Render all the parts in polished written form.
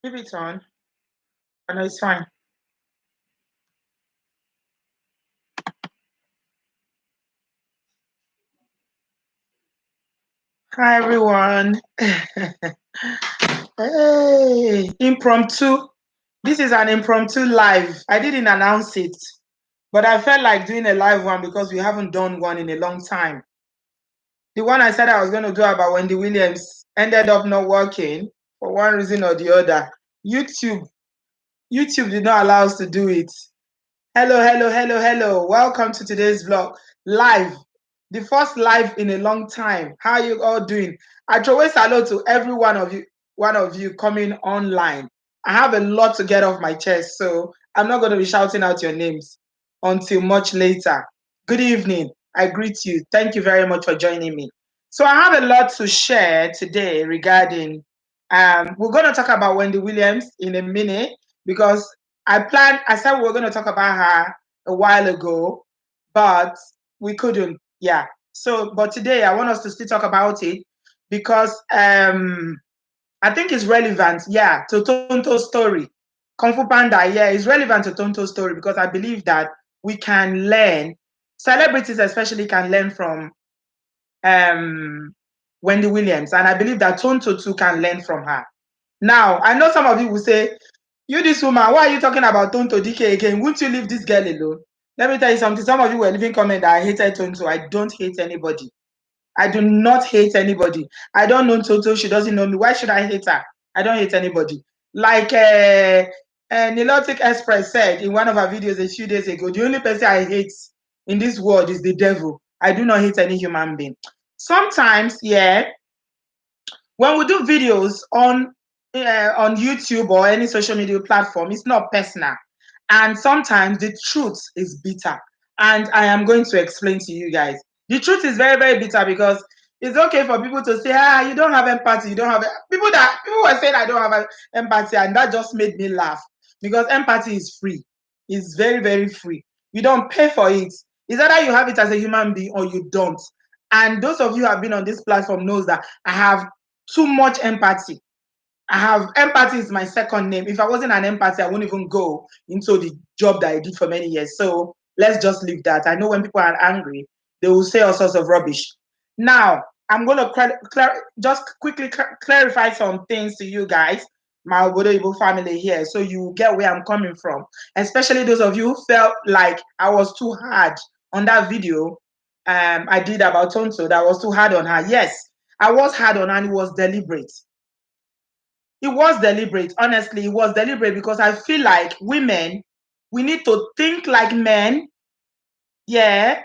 Keep it on. I know it's fine. Hi everyone. Hey, impromptu. This is an impromptu live. I didn't announce it, but I felt like doing a live one because we haven't done one in a long time. The one I said I was going to do about Wendy Williams ended up not working for one reason or the other. YouTube, YouTube did not allow us to do it. Hello, hello, hello, hello. Welcome to today's vlog. Live. The first live in a long time. How are you all doing? I throw a salute to every one of you coming online. I have a lot to get off my chest, so I'm not going to be shouting out your names until much later. Good evening. I greet you. Thank you very much for joining me. So I have a lot to share today regarding we're going to talk about Wendy Williams in a minute because I said we were going to talk about her a while ago, but we couldn't. Yeah. So, but today I want us to still talk about it because I think it's relevant, yeah, to Tonto's story. Kung Fu Panda, yeah, it's relevant to Tonto's story because I believe that we can learn, celebrities especially can learn from Wendy Williams, and I believe that Tonto too can learn from her. Now, I know some of you will say, you this woman, why are you talking about Tonto DK again? Won't you leave this girl alone? Let me tell you something. Some of you were leaving comment that I hated Tonto. I don't hate anybody. I do not hate anybody. I don't know Tonto. She doesn't know me. Why should I hate her? I don't hate anybody. Like Nilotic Express said in one of her videos a few days ago, the only person I hate in this world is the devil. I do not hate any human being. Sometimes, yeah, when we do videos on YouTube or any social media platform, it's not personal. And sometimes the truth is bitter. And I am going to explain to you guys. The truth is very, very bitter because it's okay for people to say, you don't have empathy, you don't have people were saying I don't have empathy, and that just made me laugh because empathy is free. It's very, very free. You don't pay for it. It's either you have it as a human being or you don't. And those of you who have been on this platform knows that I have too much empathy. I have empathy is my second name. If I wasn't an empathy, I wouldn't even go into the job that I did for many years. So let's just leave that. I know when people are angry, they will say all sorts of rubbish. Now, I'm going to just quickly clarify some things to you guys, my Obodo Ibo family here, so you get where I'm coming from. Especially those of you who felt like I was too hard on that video I did about Tonto, that was too hard on her. Yes, I was hard on her and it was deliberate. It was deliberate. Honestly, it was deliberate because I feel like women, we need to think like men. Yeah.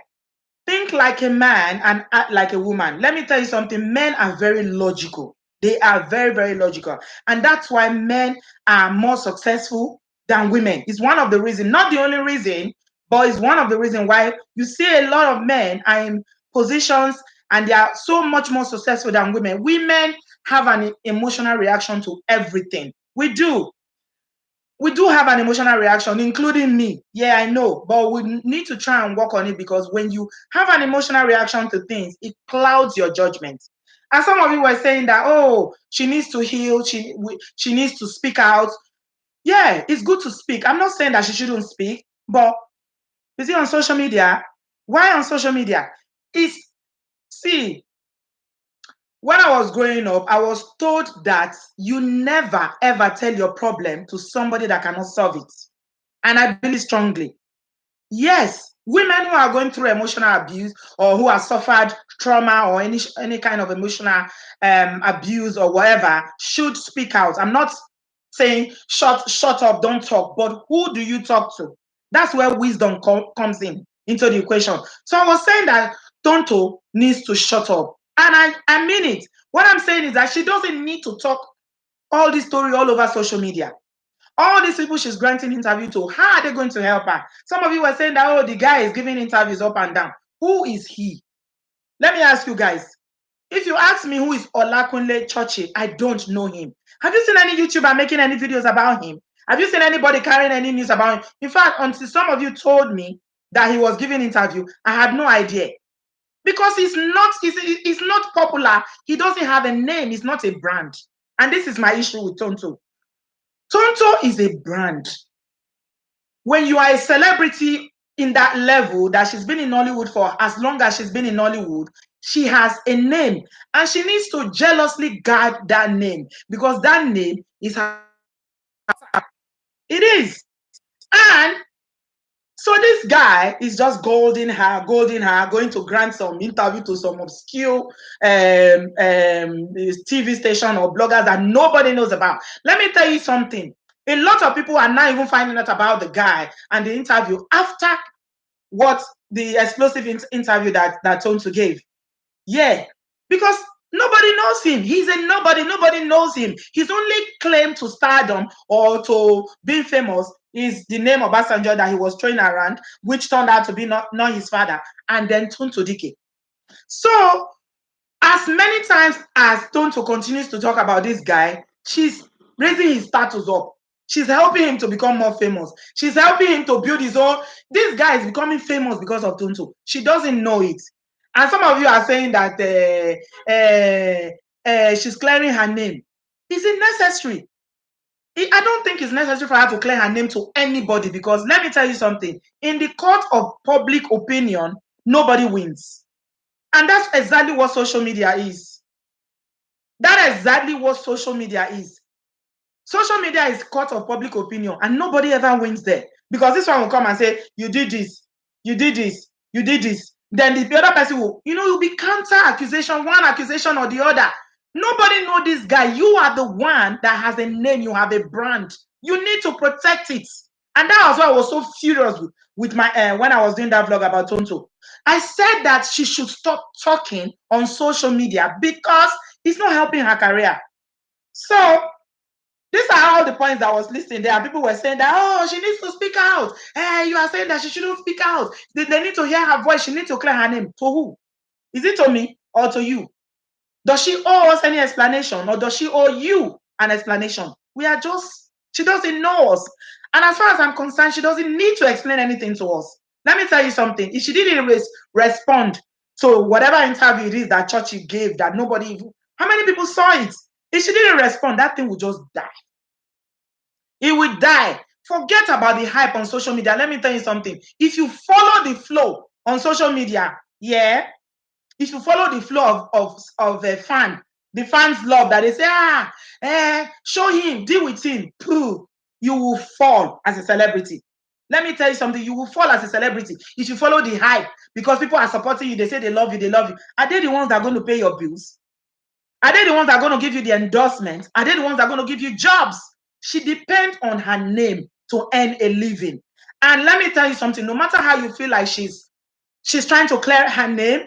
Think like a man and act like a woman. Let me tell you something. Men are very logical. They are very, very logical. And that's why men are more successful than women. It's one of the reasons, not the only reason, but it's one of the reasons why you see a lot of men are in positions and they are so much more successful than women. Women have an emotional reaction to everything. We do. We do have an emotional reaction, including me. Yeah, I know, but we need to try and work on it because when you have an emotional reaction to things, it clouds your judgment. And some of you were saying that, oh, she needs to heal, she needs to speak out. Yeah, it's good to speak. I'm not saying that she shouldn't speak, but is it on social media? Why on social media? It's see, when I was growing up, I was told that you never ever tell your problem to somebody that cannot solve it. And I believe strongly. Yes, women who are going through emotional abuse or who have suffered trauma or any kind of emotional abuse or whatever should speak out. I'm not saying shut up, don't talk, but who do you talk to? That's where wisdom comes in into the equation. So I was saying that Tonto needs to shut up, and I mean it. What I'm saying is that she doesn't need to talk all this story all over social media. All these people she's granting interview to, how are they going to help her? Some of you were saying that, oh, the guy is giving interviews up and down. Who is he? Let me ask you guys. If you ask me who is Olakunle Churchy, I don't know him. Have you seen any YouTuber making any videos about him? Have you seen anybody carrying any news about him? In fact, until some of you told me that he was giving interview, I had no idea. Because he's not popular. He doesn't have a name. He's not a brand. And this is my issue with Tonto. Tonto is a brand. When you are a celebrity in that level, that she's been in Nollywood for as long as she's been in Nollywood, she has a name and she needs to jealously guard that name because that name is her. It is. And so this guy is just golding her, going to grant some interview to some obscure TV station or bloggers that nobody knows about. Let me tell you something. A lot of people are not even finding out about the guy and the interview after what the explosive interview that Tonto gave. Yeah, because nobody knows him. He's a nobody. Nobody knows him. His only claim to stardom or to being famous is the name of Obasanjo that he was throwing around, which turned out to be not his father, and then Tonto Dike. So, as many times as Tonto continues to talk about this guy, she's raising his status up. She's helping him to become more famous. She's helping him to build his own. This guy is becoming famous because of Tonto. She doesn't know it. And some of you are saying that she's clearing her name. Is it necessary? I don't think it's necessary for her to clear her name to anybody because let me tell you something. In the court of public opinion, nobody wins. And that's exactly what social media is. That is exactly what social media is. Social media is court of public opinion and nobody ever wins there. Because this one will come and say, you did this, you did this, you did this. Then the other person will, you'll be counter accusation, one accusation or the other. Nobody know this guy. You are the one that has a name, you have a brand. You need to protect it. And that was why I was so furious with my when I was doing that vlog about Tonto. I said that she should stop talking on social media because it's not helping her career. So these are all the points that I was listing. There are people who were saying that, oh, she needs to speak out. Hey, you are saying that she shouldn't speak out. They need to hear her voice. She needs to clear her name. To who? Is it to me or to you? Does she owe us any explanation or does she owe you an explanation? She doesn't know us. And as far as I'm concerned, she doesn't need to explain anything to us. Let me tell you something. If she didn't respond to whatever interview it is that Churchy gave that nobody, how many people saw it? If she didn't respond, that thing would just die. It will die. Forget about the hype on social media. Let me tell you something. If you follow the flow on social media, yeah, if you follow the flow of a fan, the fans love that they say, show him, deal with him, you will fall as a celebrity. Let me tell you something, you will fall as a celebrity if you follow the hype because people are supporting you, they say they love you, they love you. Are they the ones that are going to pay your bills? Are they the ones that are going to give you the endorsement? Are they the ones that are going to give you jobs? She depends on her name to earn a living. And let me tell you something, no matter how you feel like she's trying to clear her name,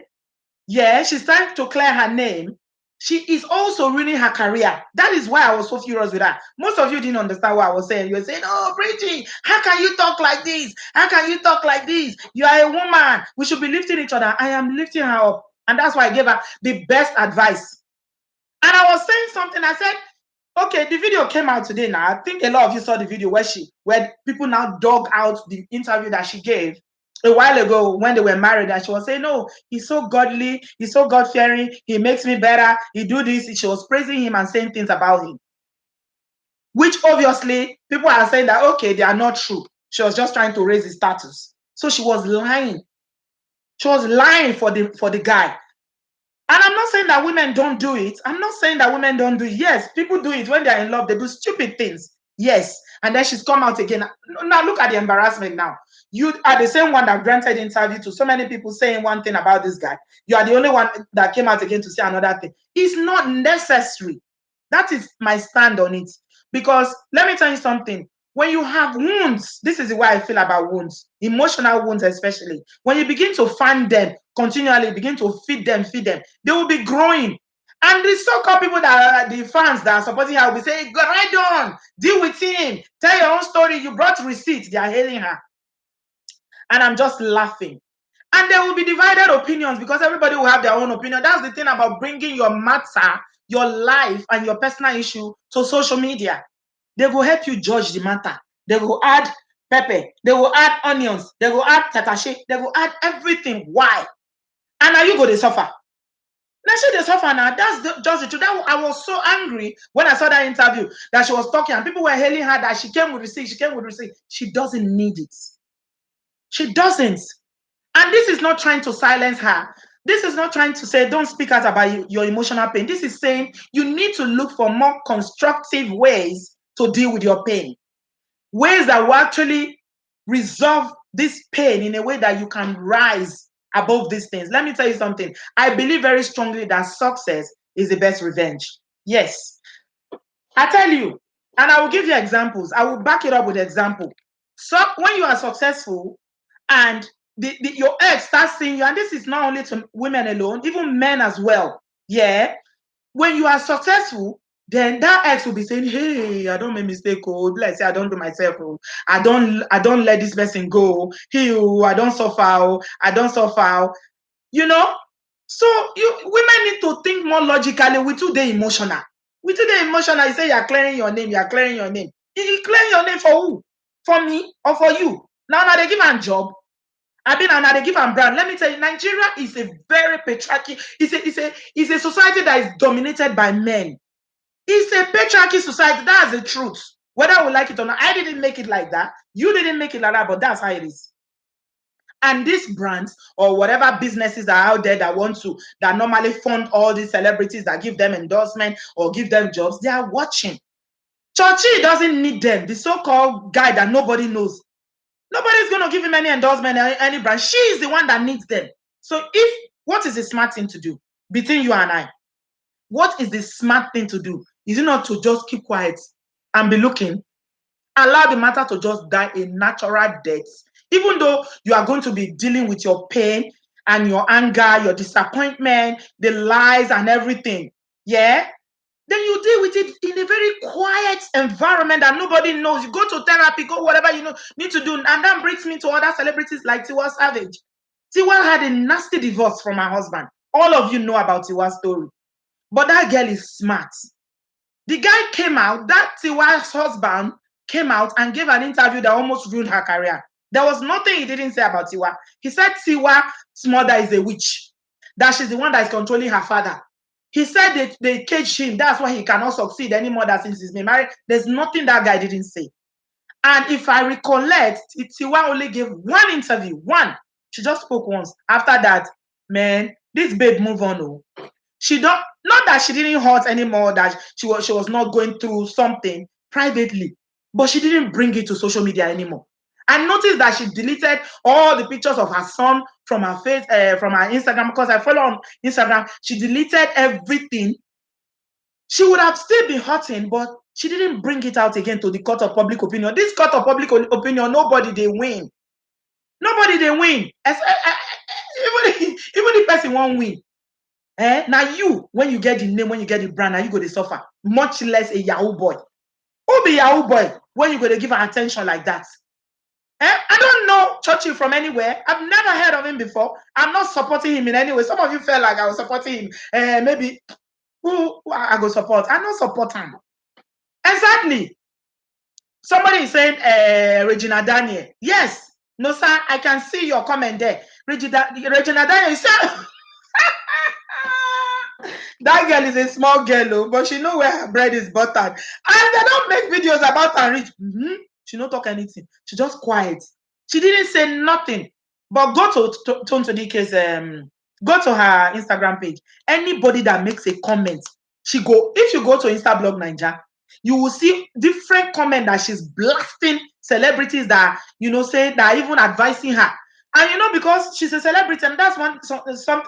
yeah, she's trying to clear her name, she is also ruining her career. That is why I was so furious with her. Most of you didn't understand what I was saying. You were saying, oh, Bridgie, how can you talk like this? How can you talk like this? You are a woman. We should be lifting each other. I am lifting her up. And that's why I gave her the best advice. And I was saying something. I said, okay, the video came out today now. I think a lot of you saw the video where people now dug out the interview that she gave a while ago when they were married, and she was saying, no, he's so godly, he's so God-fearing, he makes me better, he do this. She was praising him and saying things about him, which obviously people are saying that, okay, they are not true. She was just trying to raise his status. So she was lying. She was lying for the guy. And I'm not saying that women don't do it. I'm not saying that women don't do it. Yes, people do it when they're in love. They do stupid things. Yes. And then she's come out again. Now look at the embarrassment now. You are the same one that granted interview to so many people saying one thing about this guy. You are the only one that came out again to say another thing. It's not necessary. That is my stand on it. Because let me tell you something. When you have wounds, this is the way I feel about wounds, emotional wounds especially. When you begin to fan them continually, begin to feed them, they will be growing. And the so-called people that are the fans that are supporting her will be saying, go right on, deal with him, tell your own story, you brought receipts, they are hailing her. And I'm just laughing. And there will be divided opinions because everybody will have their own opinion. That's the thing about bringing your matter, your life, and your personal issue to social media. They will help you judge the matter. They will add pepper. They will add onions. They will add tatache. They will add everything. Why? And now you go to suffer. Now she they suffer now. That's just the truth. I was so angry when I saw that interview that she was talking and people were hailing her that she came with receipt. She came with receipt. She doesn't need it. She doesn't. And this is not trying to silence her. This is not trying to say, don't speak out about your emotional pain. This is saying you need to look for more constructive ways to deal with your pain. Ways that will actually resolve this pain in a way that you can rise above these things. Let me tell you something. I believe very strongly that success is the best revenge. Yes. I tell you, and I will give you examples. I will back it up with example. So when you are successful and your ex starts seeing you, and this is not only to women alone, even men as well. Yeah. When you are successful, then that ex will be saying, hey, I don't make mistake. Oh, let's say I don't do myself. Oh, I don't let this person go. I don't suffer. Oh, I don't suffer. You know? So women need to think more logically. We too dey emotional. We too dey emotional. You say you are clearing your name. You are clearing your name. You clearing your name for who? For me or for you? Now they give am job. Now they give am brand. Let me tell you, Nigeria is a very patriarchy. It's a society that is dominated by men. It's a patriarchy society. That's the truth. Whether we like it or not, I didn't make it like that. You didn't make it like that, but that's how it is. And these brands or whatever businesses are out there that normally fund all these celebrities that give them endorsement or give them jobs, they are watching. Churchy doesn't need them. The so-called guy that nobody knows. Nobody's going to give him any endorsement, any brand. She is the one that needs them. So what is the smart thing to do between you and I? What is the smart thing to do? Is it not to just keep quiet and be looking? Allow the matter to just die a natural death. Even though you are going to be dealing with your pain and your anger, your disappointment, the lies and everything. Yeah? Then you deal with it in a very quiet environment that nobody knows. You go to therapy, go whatever you need to do. And that brings me to other celebrities like Tiwa Savage. Tiwa had a nasty divorce from her husband. All of you know about Tiwa's story. But that girl is smart. The guy came out, that Tiwa's husband came out and gave an interview that almost ruined her career. There was nothing he didn't say about Tiwa. He said Tiwa's mother is a witch, that she's the one that is controlling her father. He said they caged him. That's why he cannot succeed anymore since he's been married. There's nothing that guy didn't say. And if I recollect, Tiwa only gave one interview. One. She just spoke once. After that, man, this babe move on. Oh. She don't, not that she didn't hurt anymore, that she was not going through something privately, but she didn't bring it to social media anymore. I noticed that she deleted all the pictures of her son from her face, from her Instagram, because I follow on Instagram. She deleted everything. She would have still been hurting, but she didn't bring it out again to the court of public opinion. This court of public opinion, nobody they win. Nobody they win. Even the person won't win. Now you, when you get the name, when you get the brand, now you go to suffer. Much less a Yahoo boy. Who be Yahoo boy when you go to give her attention like that? I don't know Churchill from anywhere. I've never heard of him before. I'm not supporting him in any way. Some of you felt like I was supporting him. Maybe who I go support. I don't support him. Exactly. Somebody is saying Regina Daniel. Yes. No, sir, I can see your comment there. Regina Daniel is that girl is a small girl, but she know where her bread is buttered. And they don't make videos about her rich. She don't talk anything. She just quiet. She didn't say nothing. But go to Tonto Dike's go to her Instagram page. Anybody that makes a comment, if you go to Instablog Nigeria, you will see different comments that she's blasting celebrities that say that are even advising her. And because she's a celebrity, and that's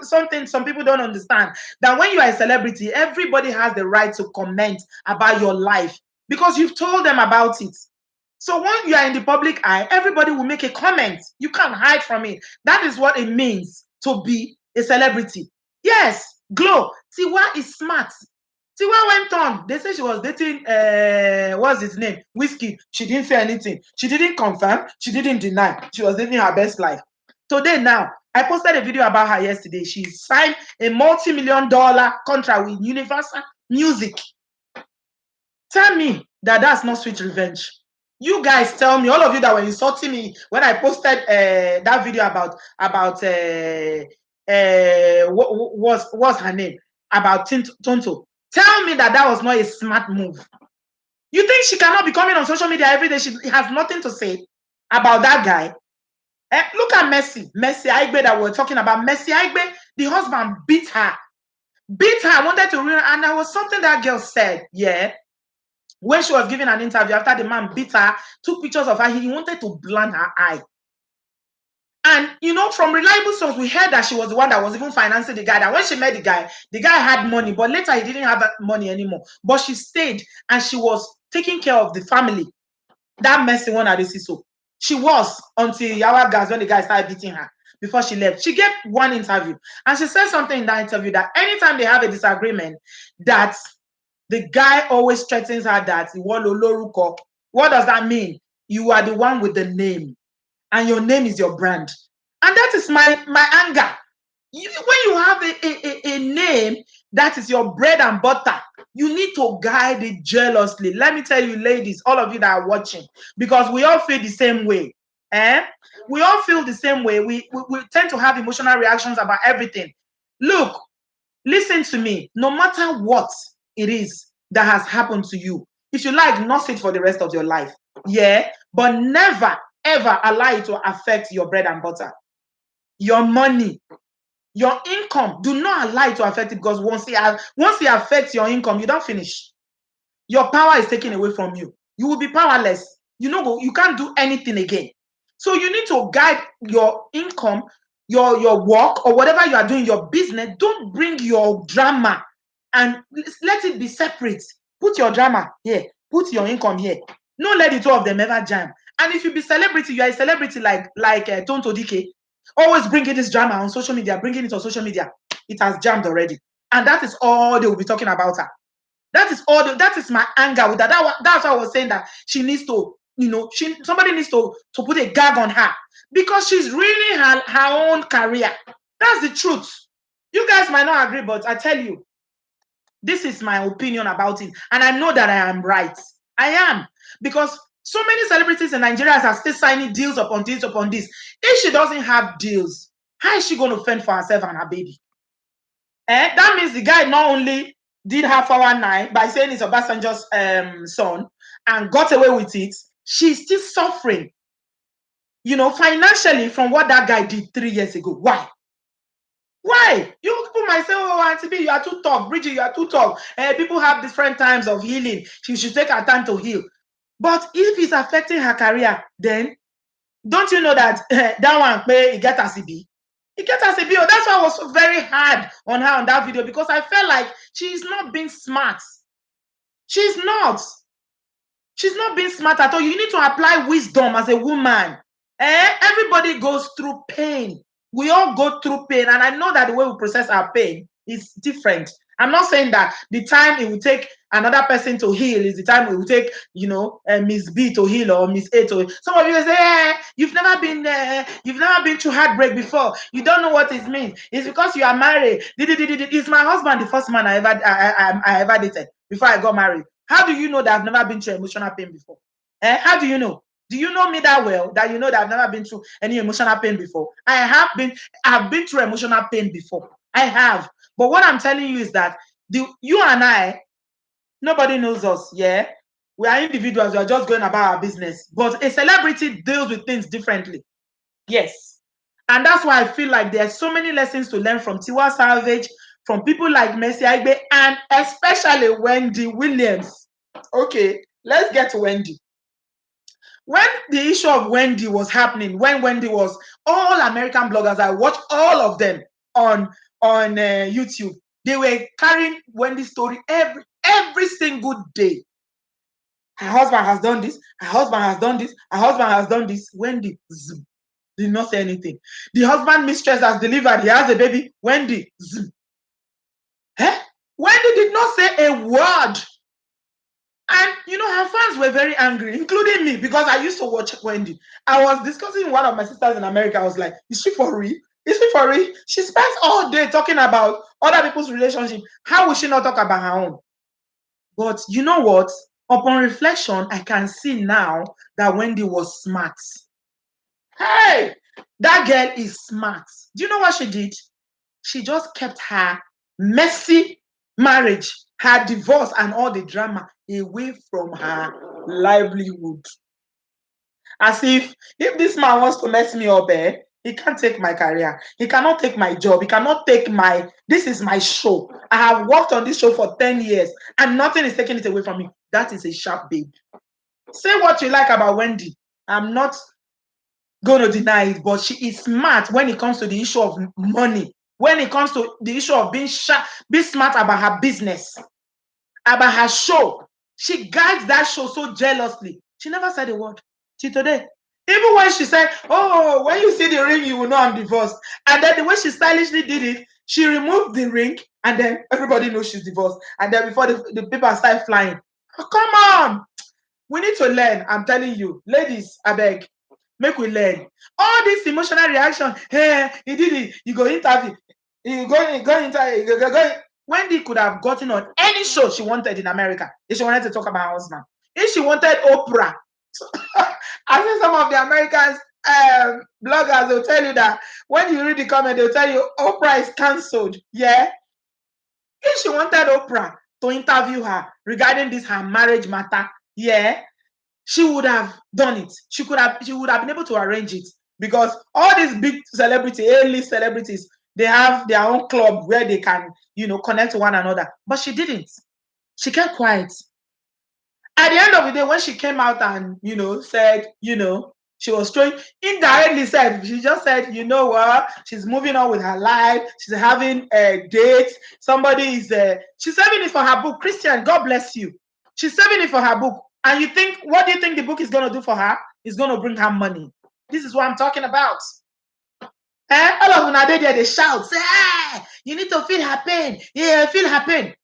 something some people don't understand, that when you are a celebrity, everybody has the right to comment about your life because you've told them about it. So when you are in the public eye, everybody will make a comment. You can't hide from it. That is what it means to be a celebrity. Yes, Glow. Tiwa is smart. Tiwa went on. They say she was dating, what's his name? Whiskey. She didn't say anything. She didn't confirm. She didn't deny. She was living her best life. Today now, I posted a video about her yesterday. She signed a multi-million-dollar contract with Universal Music. Tell me that that's not sweet revenge. You guys tell me, all of you that were insulting me when I posted that video about what's her name? about Tonto. Tell me that was not a smart move. You think she cannot be coming on social media every day? She has nothing to say about that guy. Look at Mercy Aigbe that we're talking about. Mercy Aigbe, the husband beat her, wanted to ruin her, and there was something that girl said, yeah, when she was giving an interview after the man beat her, took pictures of her, he wanted to blind her eye. And, you know, from reliable sources, we heard that she was the one that was even financing the guy, that when she met the guy had money, but later he didn't have that money anymore. But she stayed and she was taking care of the family. That messy one at the CISO. She was until Yawa Gas, when the guy started beating her before she left. She gave one interview and she said something in that interview that anytime they have a disagreement, that the guy always threatens her that what does that mean? You are the one with the name, and your name is your brand. And that is my anger. When you have a name that is your bread and butter, you need to guide it jealously. Let me tell you, ladies, all of you that are watching, because we all feel the same way. We all feel the same way. We tend to have emotional reactions about everything. Look, listen to me. No matter what it is that has happened to you, if you like, nurse it for the rest of your life. Yeah, but never, ever allow it to affect your bread and butter, your money, your income. Do not allow it to affect it, because once it affects your income, you don't finish. Your power is taken away from you. You will be powerless. You can't do anything again. So you need to guide your income, your work, or whatever you are doing, your business. Don't bring your drama and let it be separate. Put your drama here. Put your income here. Don't let the two of them ever jam. And if you be celebrity, you are a celebrity like Tonto Dike. Always bringing this drama on social media, bringing it on social media. It has jammed already. And that is all they will be talking about her. That is my anger with that. That's why I was saying that she needs to, somebody needs to put a gag on her, because she's ruining her own career. That's the truth. You guys might not agree, but I tell you, this is my opinion about it. And I know that I am right. I am. Because so many celebrities in Nigeria are still signing deals upon deals upon this. If she doesn't have deals, how is she going to fend for herself and her baby? That means the guy not only did her 419 by saying it's Obasanjo's son and got away with it, she's still suffering, financially from what that guy did 3 years ago. Why? Why? You people might say, oh, Auntie B, you are too tough. Bridget, you are too tough. People have different times of healing. She should take her time to heal. But if it's affecting her career, then don't you know that that one, he get a CB? He gets a CB. That's why I was so very hard on her on that video, because I felt like she's not being smart. She's not. She's not being smart at all. You need to apply wisdom as a woman. Everybody goes through pain. We all go through pain, and I know that the way we process our pain is different. I'm not saying that the time it will take another person to heal is the time it will take, Miss B to heal or Miss A to heal. Some of you say, you've never been through heartbreak before. You don't know what it means. It's because you are married. Is my husband the first man I ever dated before I got married? How do you know that I've never been through emotional pain before? How do you know? Do you know me that well that you know that I've never been through any emotional pain before? I've been through emotional pain before. I have. But what I'm telling you is that you and I, nobody knows us, yeah? We are individuals, we are just going about our business. But a celebrity deals with things differently. Yes. And that's why I feel like there are so many lessons to learn from Tiwa Savage, from people like Mercy Aigbe, and especially Wendy Williams. Okay, let's get to Wendy. When the issue of Wendy was happening, when Wendy was all American bloggers, I watched all of them on YouTube. They were carrying Wendy's story every single day. Her husband has done this. Her husband has done this. Her husband has done this. Wendy did not say anything. The husband mistress has delivered. He has a baby. Wendy. Wendy did not say a word. And, her fans were very angry, including me, because I used to watch Wendy. I was discussing with one of my sisters in America. I was like, is she for real? Is she for real? She spends all day talking about other people's relationship. How will she not talk about her own? But you know what? Upon reflection, I can see now that Wendy was smart. Hey, that girl is smart. Do you know what she did? She just kept her messy marriage, her divorce, and all the drama away from her livelihood. As if this man wants to mess me up, he can't take my career. He cannot take my job. He cannot take my, this is my show. I have worked on this show for 10 years and nothing is taking it away from me. That is a sharp babe. Say what you like about Wendy. I'm not going to deny it, but she is smart when it comes to the issue of money. When it comes to the issue of being sharp, be smart about her business, about her show. She guides that show so jealously. She never said a word till today. Even when she said, oh, when you see the ring, you will know I'm divorced. And then the way she stylishly did it, she removed the ring and then everybody knows she's divorced. And then before the people start flying, oh, come on. We need to learn. I'm telling you. Ladies, I beg, make we learn. All this emotional reaction, hey, he did it. You go interview. You go interview. Wendy could have gotten on any show she wanted in America if she wanted to talk about her husband. If she wanted Oprah, I think some of the Americans bloggers will tell you that when you read the comment, they'll tell you Oprah is cancelled. Yeah. If she wanted Oprah to interview her regarding this her marriage matter, yeah, she would have done it. She would have been able to arrange it because all these big celebrities, A-list celebrities, they have their own club where they can, connect to one another. But she didn't. She kept quiet. At the end of the day, when she came out and, said, she was throwing, indirectly said, she just said, you know what, she's moving on with her life. She's having a date. Somebody is, she's saving it for her book. Christian, God bless you. She's saving it for her book. And what do you think the book is going to do for her? It's going to bring her money. This is what I'm talking about. All of them they shout, say, hey, you need to feel her pain. Yeah, feel her pain.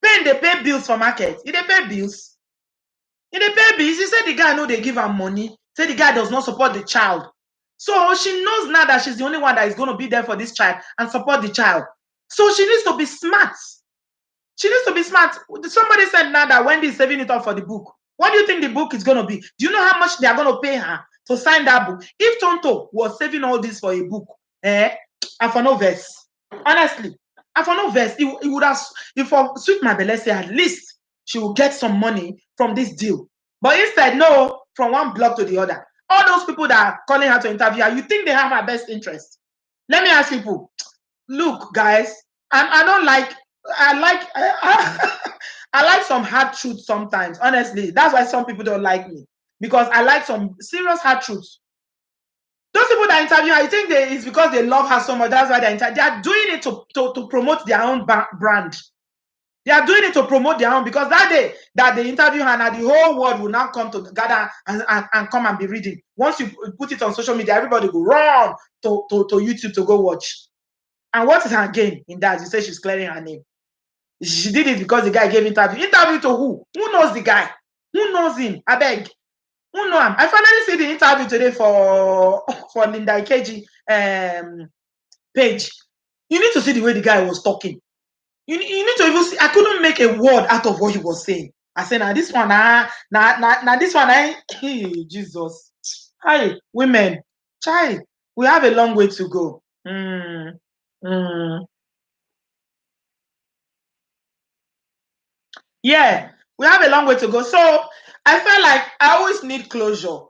Pain, they pay bills for market. They pay bills. In the baby, she said the guy know they give her money. Say the guy does not support the child. So she knows now that she's the only one that is going to be there for this child and support the child. So she needs to be smart. She needs to be smart. Somebody said now that Wendy is saving it up for the book. What do you think the book is going to be? Do you know how much they are going to pay her to sign that book? If Tonto was saving all this for a book, and for no verse, honestly, and for no verse, it would have, if for Sweet My Belle say at least she will get some money from this deal. But instead, no, from one block to the other. All those people that are calling her to interview her, you think they have her best interest? Let me ask people, look, guys, I don't like, I like some hard truths sometimes, honestly. That's why some people don't like me. Because I like some serious hard truths. Those people that interview her, I think it's because they love her so much. That's why they are doing it to promote their own brand. They are doing it to promote their own, because that day that they interview her, now the whole world will now come to gather and come and be reading. Once you put it on social media, everybody will run to YouTube to go watch. And what is her gain in that? You say she's clearing her name. She did it because the guy gave interview. Interview to who? Who knows the guy? Who knows him? I beg. Who know him? I finally see the interview today for Linda Ikeji page. You need to see the way the guy was talking. You need to even see. I couldn't make a word out of what he was saying. I said, now this one, this one, hey, Jesus. Hi, women. Child, we have a long way to go. Yeah, we have a long way to go. So I felt like I always need closure.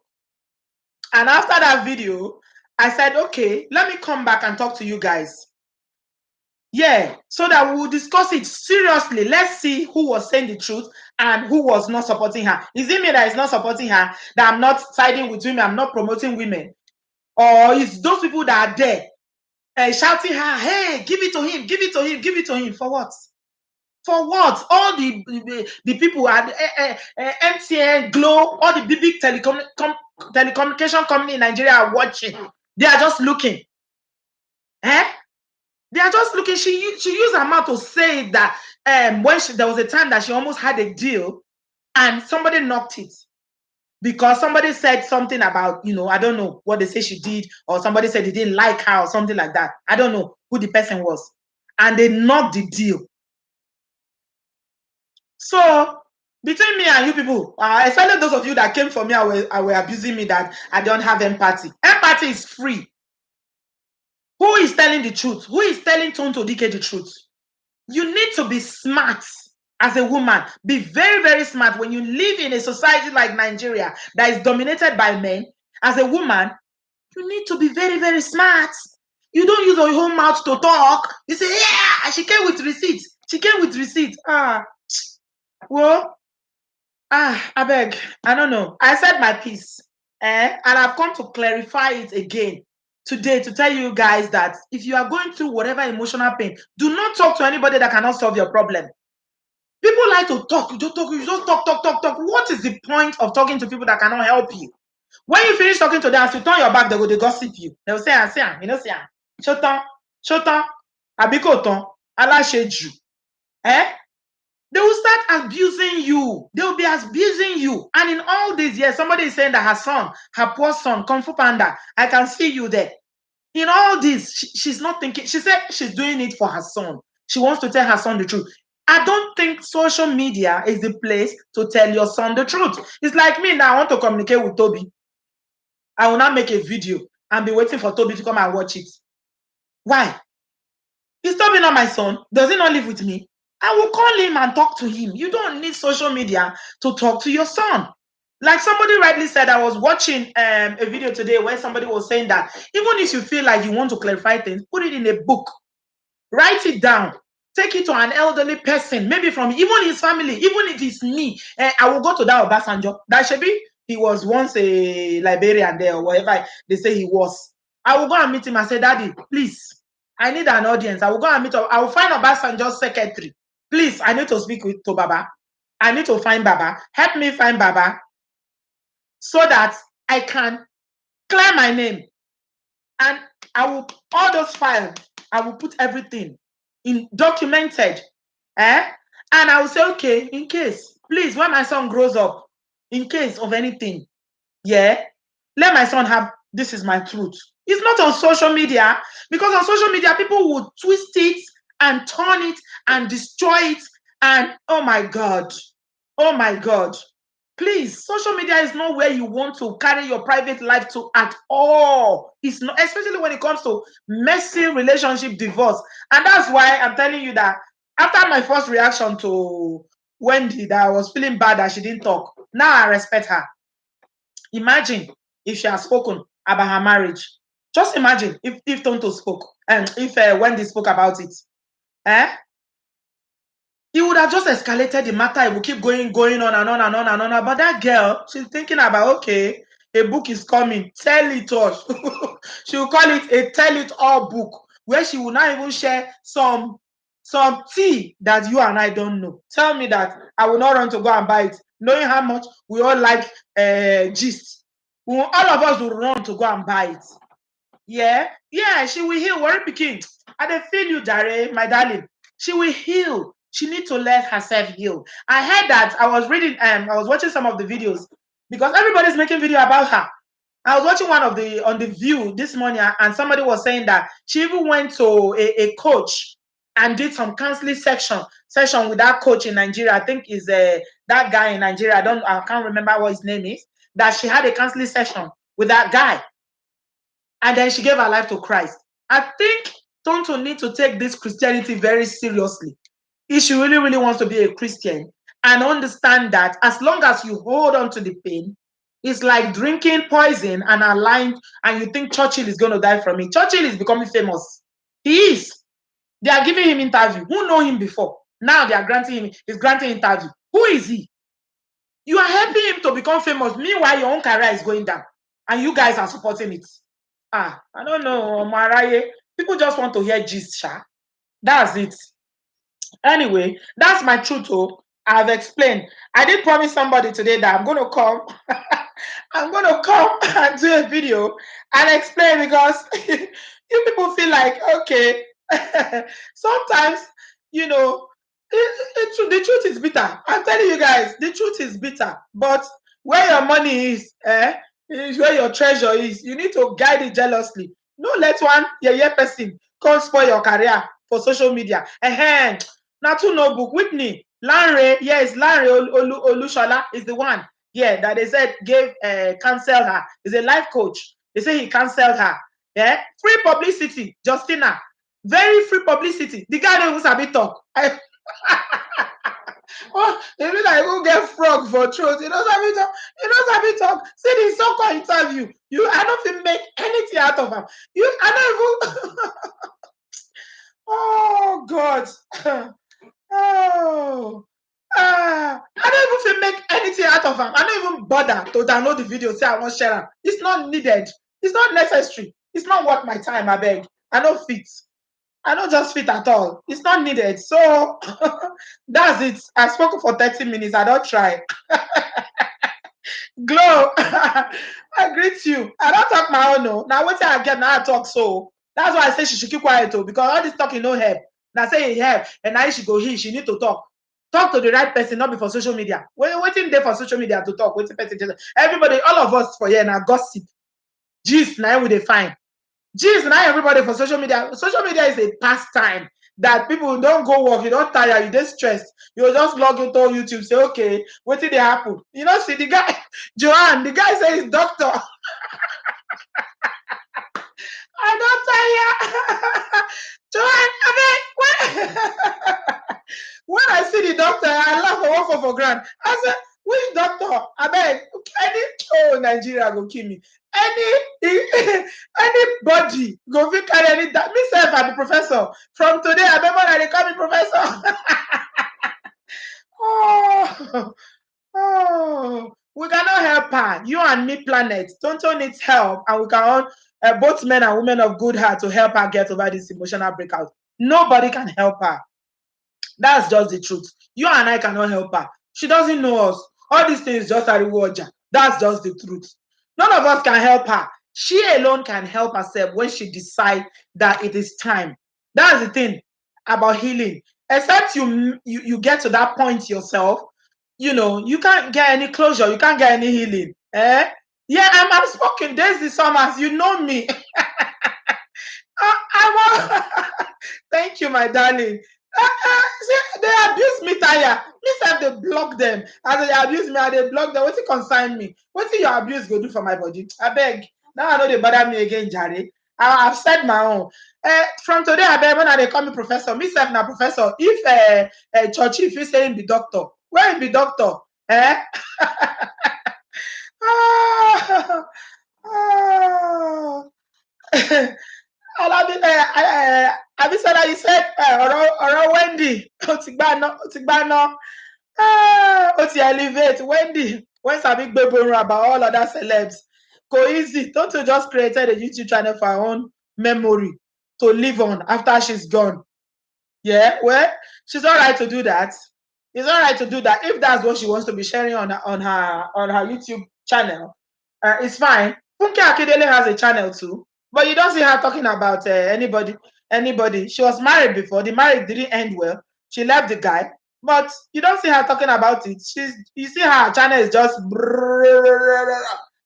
And after that video, I said, okay, let me come back and talk to you guys. Yeah, so that we will discuss it seriously. Let's see who was saying the truth and who was not supporting her. Is it me that is not supporting her, that I'm not siding with women, I'm not promoting women? Or is those people that are there shouting her, hey, give it to him, give it to him, give it to him? For what? For what? All the people at MTN, Glo, all the big telecommunication company in Nigeria are watching. They are just looking. They are just looking. She used her mouth to say that when there was a time that she almost had a deal and somebody knocked it because somebody said something about, I don't know what they say she did, or somebody said they didn't like her or something like that. I don't know who the person was. And they knocked the deal. So between me and you people, especially those of you that came for me and were abusing me that I don't have empathy. Empathy is free. Who is telling the truth? Who is telling Tonto Dike the truth? You need to be smart as a woman. Be very, very smart. When you live in a society like Nigeria that is dominated by men, as a woman, you need to be very, very smart. You don't use your whole mouth to talk. You say, yeah, she came with receipts. She came with receipts. Well, I beg. I don't know. I said my piece. And I've come to clarify it again today to tell you guys that if you are going through whatever emotional pain, do not talk to anybody that cannot solve your problem. People like to talk. You just talk. What is the point of talking to people that cannot help you? When you finish talking to them, as you turn your back, they will gossip you. They will say, you know, say, Shotan, Abikoton, Alasheju. They will start abusing you. They will be abusing you. And in all these years, somebody is saying that her son, her poor son, Kung Fu Panda, I can see you there. In all this, she's not thinking. She said she's doing it for her son. She wants to tell her son the truth. I don't think social media is the place to tell your son the truth. It's like me now. I want to communicate with Toby. I will not make a video and be waiting for Toby to come and watch it. Why? Is Toby not my son? Does he not live with me? I will call him and talk to him. You don't need social media to talk to your son. Like somebody rightly said, I was watching a video today where somebody was saying that even if you feel like you want to clarify things, put it in a book. Write it down. Take it to an elderly person, maybe from even his family, even if it's me. I will go to that Obasanjo. That should be, he was once a Liberian there or whatever they say he was. I will go and meet him and say, Daddy, please, I need an audience. I will go and meet up. I will find Obasanjo's secretary. Please, I need to speak to Baba. I need to find Baba. Help me find Baba so that I can clear my name. And I will, all those files, I will put everything in documented. And I will say, okay, in case, please, when my son grows up, in case of anything, let my son have, this is my truth. It's not on social media, because on social media, people will twist it and turn it and destroy it. And oh my God. Please, social media is not where you want to carry your private life to at all. It's not, especially when it comes to messy relationship, divorce. And that's why I'm telling you that after my first reaction to Wendy, that I was feeling bad that she didn't talk, now I respect her. Imagine if she has spoken about her marriage. Just imagine if Tonto spoke and if Wendy spoke about it. It would have just escalated the matter. It would keep going on and on and on and on. But that girl, she's thinking about, okay, a book is coming. Tell it all. She will call it a tell it all book, where she will not even share some tea that you and I don't know. Tell me that I will not run to go and buy it, knowing how much we all like gist. All of us will run to go and buy it. Yeah, she will heal. Worry Pikin. I feel you, Dare, my darling. She will heal. She needs to let herself heal. I heard that. I was reading, I was watching some of the videos because everybody's making video about her. I was watching one of the on the View this morning, and somebody was saying that she even went to a coach and did some counseling session with that coach in Nigeria. I think is that guy in Nigeria. I can't remember what his name is. That she had a counseling session with that guy, and then she gave her life to Christ. I think Tonto need to take this Christianity very seriously. If she really, really wants to be a Christian, and understand that as long as you hold on to the pain, it's like drinking poison and aligned, and you think Churchill is going to die from it. Churchill is becoming famous. He is. They are giving him interview. Who know him before? Now they are granting him. He's granting interview. Who is he? You are helping him to become famous. Meanwhile, your own career is going down, and you guys are supporting it. I don't know, Maraye. People just want to hear gist, sha. That's it. Anyway, that's my truth. Oh, I've explained. I did promise somebody today that I'm going to come. I'm going to come and do a video and explain, because you people feel like, okay, sometimes, you know, the truth is bitter. I'm telling you guys, the truth is bitter. But where your money is where your treasure is. You need to guide it jealously. No, let one person come spoil your career for social media. Now to notebook Whitney Lanre, yes, Lanre Olushola is the one. Yeah, that they said gave cancelled her. Is a life coach. They say he cancelled her. Yeah, free publicity. Justina. Very free publicity. The guy don't even sabi talk. Oh, they be like, who get frog for throat? You know sabi talk. You know sabi talk. See the so-called interview. I don't even make anything out of him. I don't even. Oh God. Oh. I don't even make anything out of him. I don't even bother to download the video, say I want share them. It's not needed. It's not necessary. It's not worth my time, I beg. I don't fit. I don't just fit at all. It's not needed. So that's it. I spoke for 30 minutes. I don't try. Glow. I greet you. I don't talk my own. No. Now what I get now I talk so. That's why I say she should keep quiet too, because all this talking no help. Now say it help, and now she go here. She need to talk. Talk to the right person, not be for social media. Waiting there for social media to talk. Waiting person. Everybody, all of us for here now gossip. Gist now we they find. Gist now everybody for social media. Social media is a pastime that people don't go work, you don't tire, you just stressed. You just log into YouTube, say, okay, what did they happen? You know, see the guy, Joanne, the guy says he's doctor. I don't tire. Joanne, I mean, when I see the doctor, I laugh and walk for grand. I said, which doctor? I beg, Nigeria go kill me. Anybody go fit carry any myself I'm the professor. From today, I remember that they call me professor. Oh, we cannot help her. You and me, planet. Tonto needs help, and we can both men and women of good heart to help her get over this emotional breakout. Nobody can help her. That's just the truth. You and I cannot help her. She doesn't know us. All these things just are reward. That's just the truth. None of us can help her. She alone can help herself when she decides that it is time. That's the thing about healing. Except you get to that point yourself, you can't get any closure. You can't get any healing. Yeah, I'm spoken. There's the summers. You know me. Thank you, my darling. See, they abuse me tire. Me sef dey block them. As they abuse me, I dey block them. Wetin concern me? Wetin your abuse go do for my body? Abeg, now I no dey bother me again, jare. I've said my own. From today, abeg, when they call me professor, me sef na professor. If Churchy fit say him be doctor, where him be doctor? Eh? Ah, ah. Abisola, you said ọ̀rọ̀ Wendy ó ti gbá ná ó ti elevate Wendy when sabi gbegborun about all other celebs. Go easy. Tonto just created a YouTube channel for her own memory to live on after she's gone. Yeah, well, she's all right to do that. It's all right to do that if that's what she wants to be sharing on her YouTube channel. It's fine. Funke Akindele has a channel too, but you don't see her talking about anybody. She was married before. The marriage didn't end well. She left the guy, but you don't see her talking about it. You see her channel is just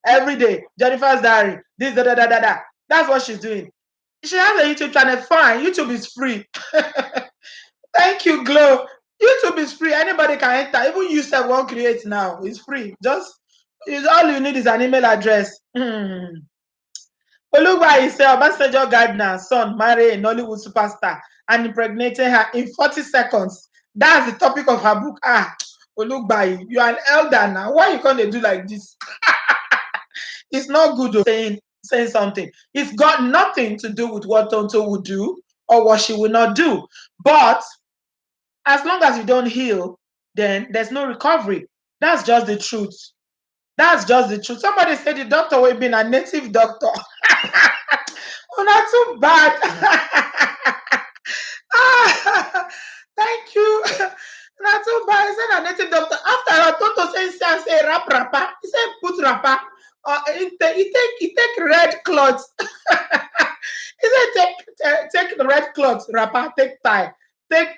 every day. Jennifer's Diary. This da da da da da. That's what she's doing. She has a YouTube channel. Fine. YouTube is free. Thank you, Glow. YouTube is free. Anybody can enter. Even you self won't create now. It's free. All you need is an email address. Olugba is Obasanjo Gardner's son married a Nollywood superstar and impregnated her in 40 seconds. That's the topic of her book. Olugba, you are an elder now. Why you can't do like this? It's not good saying something. It's got nothing to do with what Tonto would do or what she will not do. But as long as you don't heal, then there's no recovery. That's just the truth. That's just the truth. Somebody said the doctor will be a native doctor. Oh, not too bad. Thank you. Not too bad. He said a native doctor. After I told to say rap rapper. He said put rapper. He take red cloth. He said take the red cloth, rapper, take tie.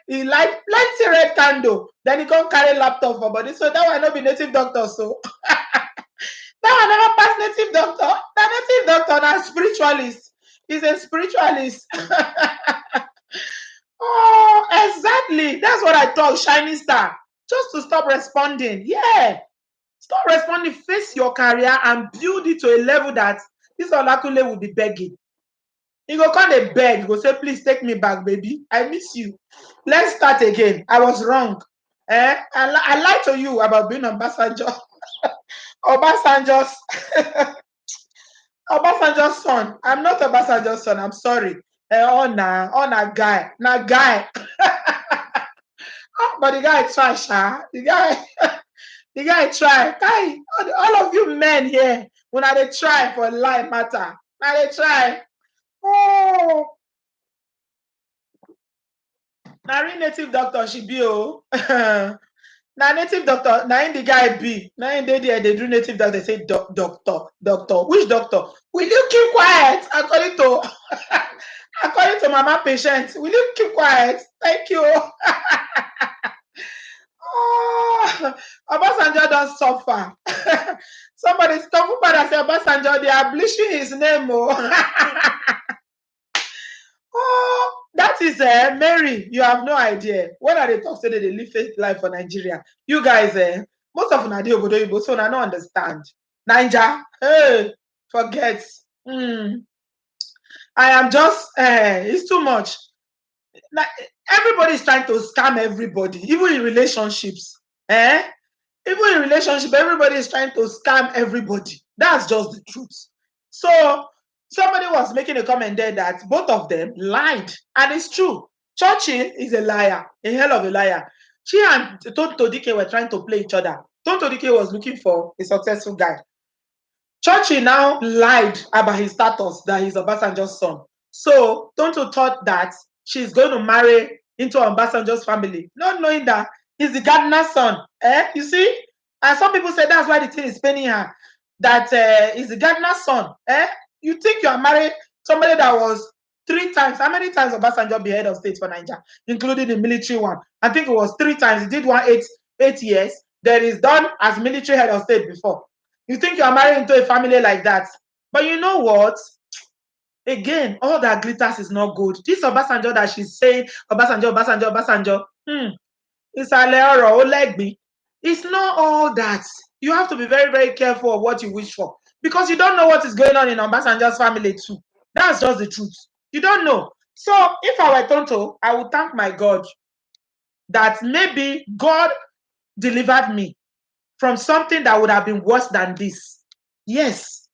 He like plenty red candle. Then he can't carry laptop for body. So that will not be native doctor. So that will never pass native doctor. The native doctor now spiritualist. He's a spiritualist. Oh, exactly. That's what I thought. Shining star. Just to stop responding. Yeah. Stop responding. Face your career and build it to a level that this Olakunle will be begging. He go come dey beg, he go say, please take me back, baby. I miss you. Let's start again. I was wrong. I lied to you about being Obasanjo. Obasanjo's Obasanjo's son. I'm not Obasanjo's son. I'm sorry. Na guy. Na guy. But the guy try, sha. The guy try. Guy, all of you men here, when they try for life matter. Now they try. Oh, na real native doctor she be, oh. Na native doctor, na in the guy be. Na in they do native doctor, they say doctor. Which doctor? Will you keep quiet? According to mama patient, will you keep quiet? Thank you. Oh, Obasanjo don't suffer. Somebody stop and say Obasanjo, they are bleaching his name. Oh, that is Mary. You have no idea. When are they talk say they live fake life for Nigeria? You guys, most of them are Obodo, so I don't understand. Niger, hey, forget. I am just, it's too much. Like, everybody is trying to scam everybody, even in relationships. Even in relationship, everybody is trying to scam everybody. That's just the truth. So somebody was making a comment there that both of them lied, and it's true. Churchill is a liar, a hell of a liar. She and Tonto Dike were trying to play each other. Tonto Dike was looking for a successful guy. Churchill now lied about his status that he's Obasanjo's son. So Tonto thought that she's going to marry into Obasanjo's family, not knowing that he's the gardener's son. You see? And some people say that's why the thing is paining her. That he's the gardener's son. You think you are married somebody that was 3 times. How many times Obasanjo be head of state for Nigeria, including the military one? I think it was 3 times. He did one 8 years. Then he's done as military head of state before. You think you are married into a family like that. But you know what? Again, all that glitters is not good. This Obasanjo that she's saying, Obasanjo, it's not all that. You have to be very, very careful of what you wish for. Because you don't know what is going on in Obasanjo's family too. That's just the truth. You don't know. So if I were Tonto, I would thank my God that maybe God delivered me from something that would have been worse than this. Yes,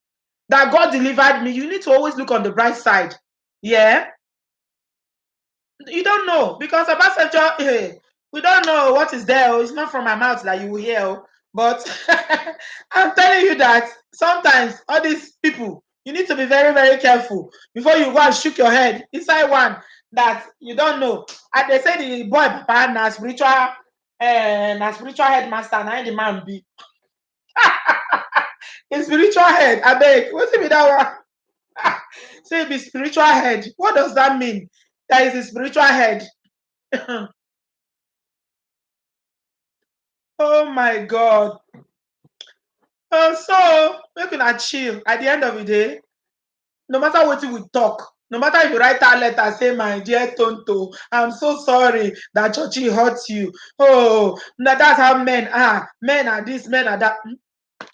that God delivered me. You need to always look on the bright side. Yeah. You don't know because Obasanjo, we don't know what is there. It's not from my mouth that you will hear. But I'm telling you that sometimes all these people, you need to be very, very careful before you go and shook your head inside one that you don't know. And they say the boy Papa na spiritual headmaster, now the man be. A spiritual head, I beg. What's it be that one? Say be spiritual head. What does that mean? That is a spiritual head. Oh my God. So make una chill. At the end of the day, no matter what you will talk, no matter if you write that letter, say, my dear Tonto, I'm so sorry that Chochi hurt you. Oh, now that's how men are. Men are this, men are that.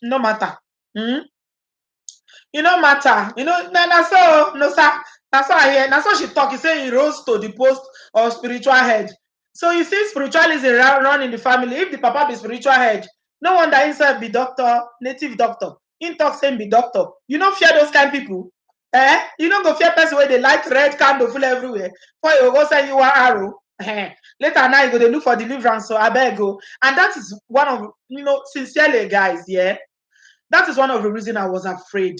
No matter. You no matter. You know, that's so, no, sir. That's why I hear. That's what she talk. He say he rose to the post of spiritual head. So you see, spiritualism run in the family. If the papa be spiritual head, no wonder himself be doctor, native doctor. In talk same be doctor. You don't fear those kind of people. You don't go fear person where they light red candle full everywhere. For you go say you are arrow. Later now you go to look for deliverance. So I beg go. And that is one of, sincerely, guys, yeah. That is one of the reasons I was afraid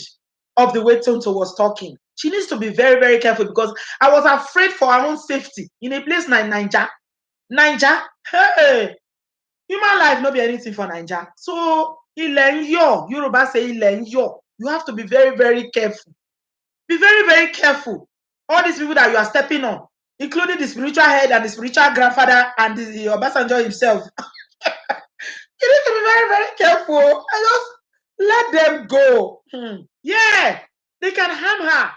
of the way Tonto was talking. She needs to be very, very careful because I was afraid for her own safety in a place like Niger. Niger, hey, human life no be anything for Niger. So, Yoruba say you have to be very, very careful. Be very, very careful. All these people that you are stepping on, including the spiritual head and the spiritual grandfather and the Obasanjo himself. You need to be very, very careful. And just let them go. Yeah, they can harm her.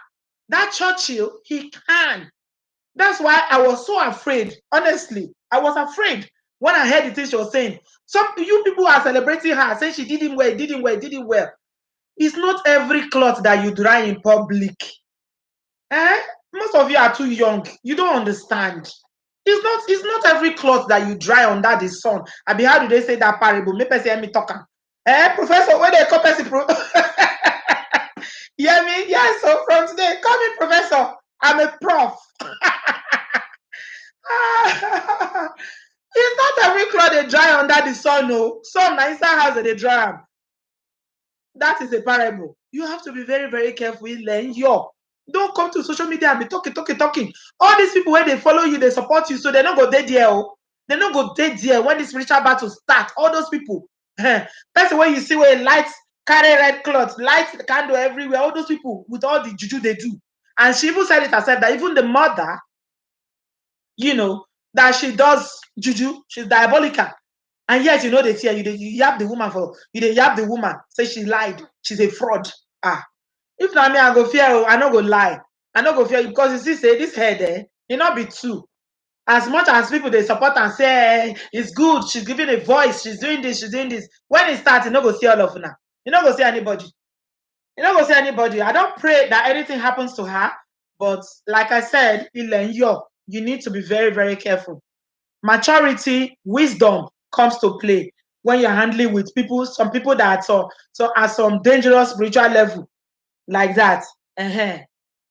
That Churchill, he can. That's why I was so afraid. Honestly, I was afraid when I heard the thing she was saying. Some you people are celebrating her, saying she did him well, did him well, did him well. It's not every cloth that you dry in public Most of you are too young. You don't understand. It's not every cloth that you dry under the sun. I mean, how do they say that parable? Maybe say me talk. Professor, where they call person Yeah, me? Yeah, so from today, call me professor. I'm a prof. It's not every cloth they dry under the sun, no. Sun na inside house they dry am. That is a parable. You have to be very, very careful. Learn your. Don't come to social media and be talking. All these people, when they follow you, they support you, so they don't go dead there. Oh. They don't go dead there when this spiritual battle start. All those people. That's the way you see where lights carry red cloth, lights candle everywhere. All those people with all the juju they do. And she even said it herself that even the mother, that she does juju, she's diabolical. And yet, they fear you. You yap the woman yap the woman. Say she lied. She's a fraud. If not me, I go fear. I not go lie. I not go fear you because you see, say this head, it not be true. As much as people they support and say it's good, she's giving a voice, she's doing this, she's doing this. When it starts, you not go see all of now. You not go see anybody. You not go see anybody. I don't pray that anything happens to her, but like I said, you need to be very, very careful. Maturity, wisdom comes to play when you're handling with people, some people that are so at some dangerous spiritual level like that.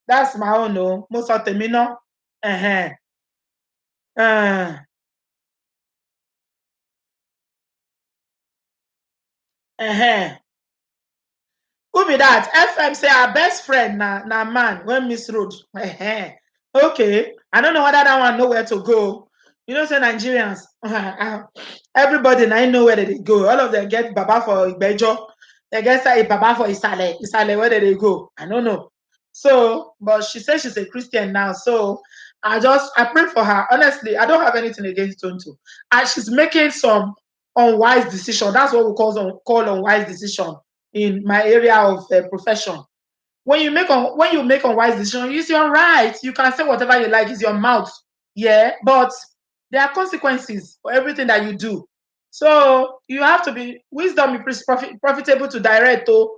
That's my own, no. Most of them, uh-huh. Uh, uh-huh. Who be that? FM say our best friend na man when Miss Road. Okay. I don't know whether that one know where to go. You know, say Nigerians, everybody now know where they go. All of them get Baba for Igbejo. They get say Baba for Isale. Isale, where did they go? I don't know. So, but she says she's a Christian now. So I pray for her. Honestly, I don't have anything against Tonto. And she's making some unwise decision. That's what we call unwise decision in my area of profession. When you make unwise decision, use your right. You can say whatever you like. It's your mouth, yeah. But there are consequences for everything that you do. So you have to be wisdom is profitable to direct. Oh,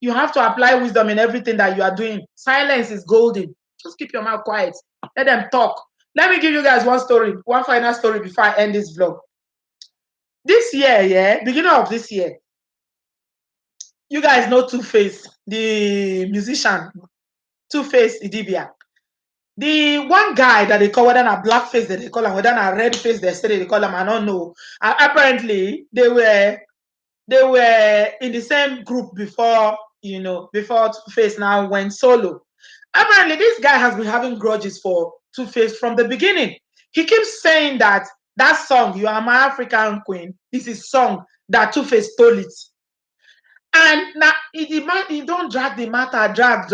you have to apply wisdom in everything that you are doing. Silence is golden. Just keep your mouth quiet. Let them talk. Let me give you guys one final story before I end this vlog. This year, yeah, beginning of this year, you guys know Two-Face, the musician, Two-Face Idibia. The one guy that they call, whether a black face that they call him, whether a red face they say they call him, I don't know. Apparently, they were in the same group before, before Two-Face now went solo. Apparently, this guy has been having grudges for Two-Face from the beginning. He keeps saying that song, You Are My African Queen, is his song that Two-Face stole it. And now he don't drag the matter, drag.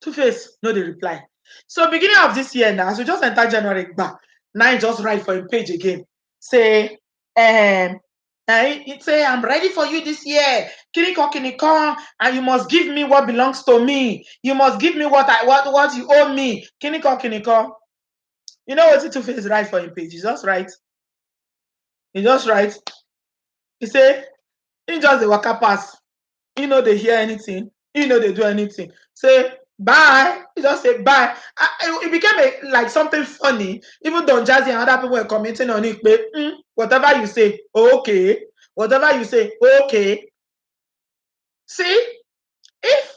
Two-Face no dey reply. So beginning of this year now, as we just enter January, now he just write for him page again. Say, it say, I'm ready for you this year. Kiniko, and you must give me what belongs to me. You must give me what you owe me. Kiniko. You know what Two-Face write for him page? He just write. He say, he just the waka pass. He know they hear anything. He know they do anything. Say bye. He just say bye. It became like something funny. Even Don Jazzy and other people were commenting on it. But, whatever you say, okay. Whatever you say, okay. See, if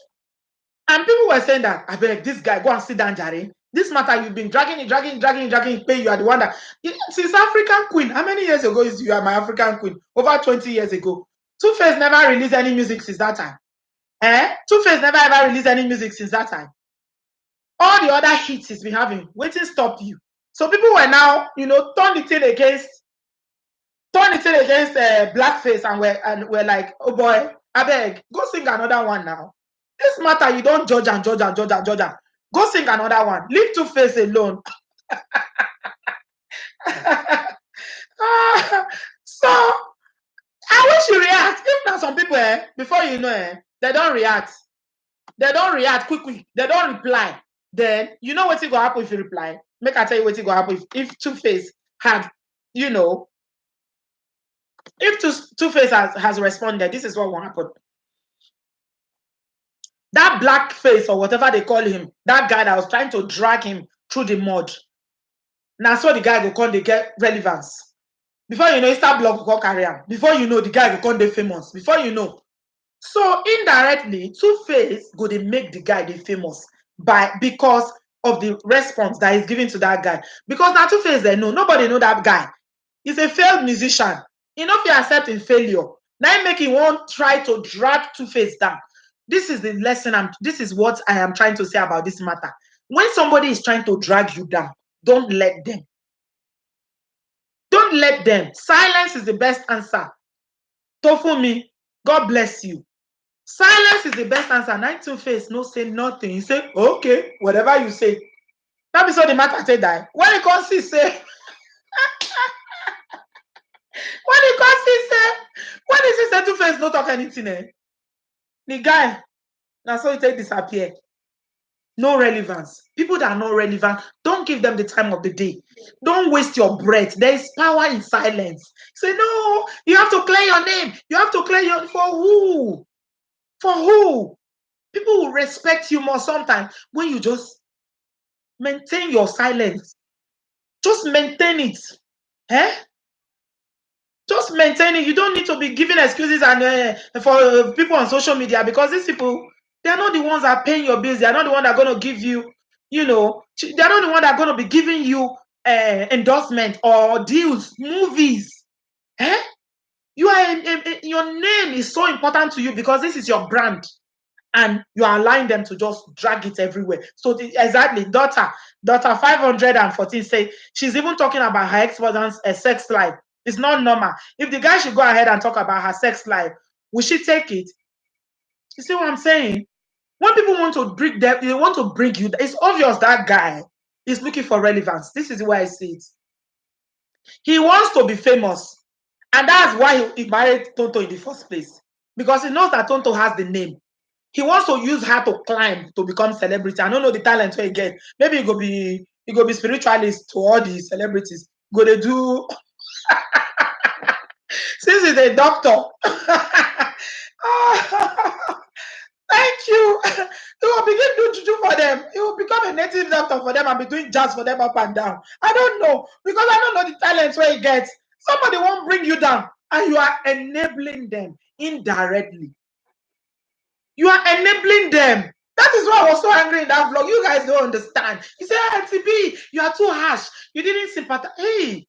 and people were saying that I beg this guy go and sit down, Jare. This matter you've been dragging. Pay you are the one that since African Queen. How many years ago is You Are My African Queen? Over 20 years ago. Two-Face never released any music since that time. Two-Face never ever released any music since that time. All the other hits he's been having, waiting stop you. So people were now, turn the thing against blackface and we're like, oh boy, I beg, go sing another one now. This matter, you don't judge and judge. Go sing another one. Leave Two-Face alone. So I wish you react. If not, some people, before you know, they don't react. They don't react quickly. They don't reply. Then you know what's going to happen if you reply. Make I tell you what's going to happen if Two-Face had, if Two-Face has responded. This is what will happen. That black face or whatever they call him, that guy that was trying to drag him through the mud. Now, so the guy go come, they get relevance. Before you know, Insta blog go carry him. Before you know, the guy go come, they famous. Before you know. So indirectly, Two-Face go they make the guy they famous because of the response that is given to that guy. Because now Two-Face they know, nobody know that guy. He's a failed musician. Enough he accepting failure. Now make him won't try to drag Two-Face down. This is the lesson. This is what I am trying to say about this matter. When somebody is trying to drag you down, don't let them. Don't let them. Silence is the best answer. Tofumi, God bless you. Silence is the best answer. Now Two-Face no say nothing. He say, okay, whatever you say. That is all the matter say that. When he comes, he say, when he comes, he say, when he say Two-Face no talk anything, the guy, now so he take disappear. No relevance. People that are not relevant, don't give them the time of the day. Don't waste your breath. There is power in silence. Say, no, you have to clear your name. You have to clear your, for who? For who? People will respect you more sometimes when you just maintain your silence. Just maintain it. Just maintain it. You don't need to be giving excuses and for people on social media, because these people, they're not the ones that are paying your bills. They're not the ones that are going to give you, they're not the ones that are going to be giving you endorsement or deals, movies. You are your name is so important to you because this is your brand. And you are allowing them to just drag it everywhere. So exactly, daughter 514 say she's even talking about her ex-husband's sex life. It's not normal. If the guy should go ahead and talk about her sex life, will she take it? You see what I'm saying? When people want to bring them, they want to bring you. It's obvious that guy is looking for relevance. This is where I see it. He wants to be famous, and that's why he married Tonto in the first place, because he knows that Tonto has the name. He wants to use her to climb to become celebrity. I don't know the talent where he get. Maybe he go be spiritualist to all the celebrities. Go they do since he's a doctor. Thank you. He will begin to do juju for them. He will become a native doctor for them and be doing jazz for them up and down. I don't know, because I don't know the talents where he gets. Somebody won't bring you down, and you are enabling them indirectly. You are enabling them. That is why I was so angry in that vlog. You guys don't understand. You say, TB, you are too harsh. You didn't sympathize. Hey,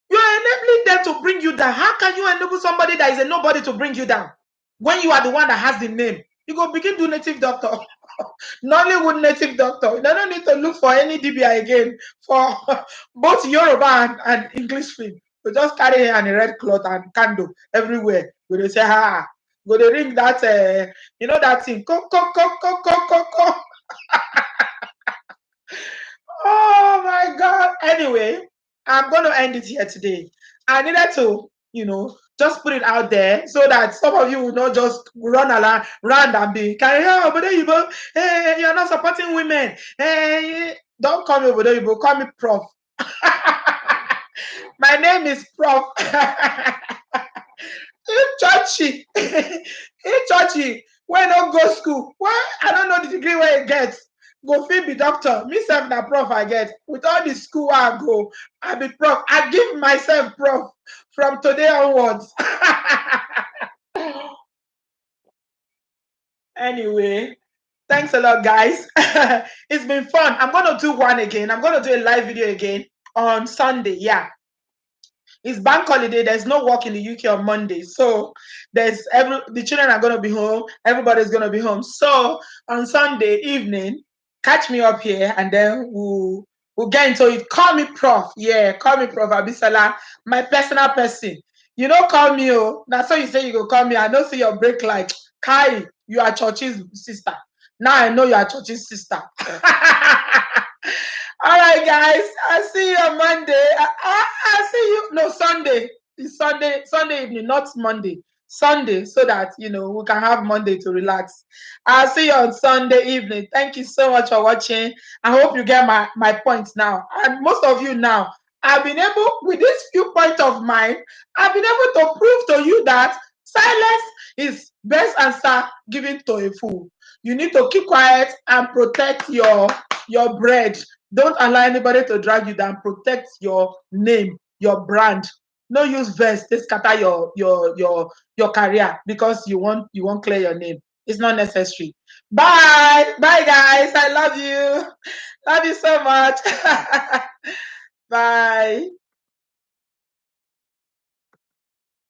you are enabling them to bring you down. How can you enable somebody that is a nobody to bring you down when you are the one that has the name? You go begin to native doctor. Nollywood native doctor. They don't need to look for any DBI again for both Yoruba and English film. You just carry hair and a red cloth and candle everywhere. When they say, go they ring that, that thing. Co. Oh my God. Anyway, I'm going to end it here today. I needed to, just put it out there so that some of you will not just run around and be carrying, hey, you're not supporting women. Hey, don't call me Obodo, call me Prof. My name is Prof. Churchy. Churchy. When I go school, well, I don't know the degree where it gets. Go fit be doctor. Me self na prof I get. With all the school I go, I be prof. I give myself prof from today onwards. Anyway, thanks a lot, guys. It's been fun. I'm going to do one again. I'm going to do a live video again on Sunday. Yeah. It's bank holiday. There's no work in the UK on Monday. So the children are going to be home. Everybody's going to be home. So on Sunday evening, catch me up here and then we'll get into it. Call me Prof. Yeah, call me Prof. Abisala, my personal person. You don't call me, that's how you say you go call me. I don't see your break like, Kai, you are Church's sister. Now I know you are Church's sister. All right, guys. I'll see you on Monday. I'll see you. No, Sunday. It's Sunday evening, not Monday. Sunday, so that we can have Monday to relax. I'll see you on Sunday evening. Thank you so much for watching. I hope you get my points now. And most of you now, I've been able, with this few points of mine, I've been able to prove to you that silence is best answer given to a fool. You need to keep quiet and protect your bread. Don't allow anybody to drag you down. Protect your name, your brand. No use verse to scatter your career because you want clear your name. It's not necessary. Bye. Bye guys. I love you. Love you so much. Bye.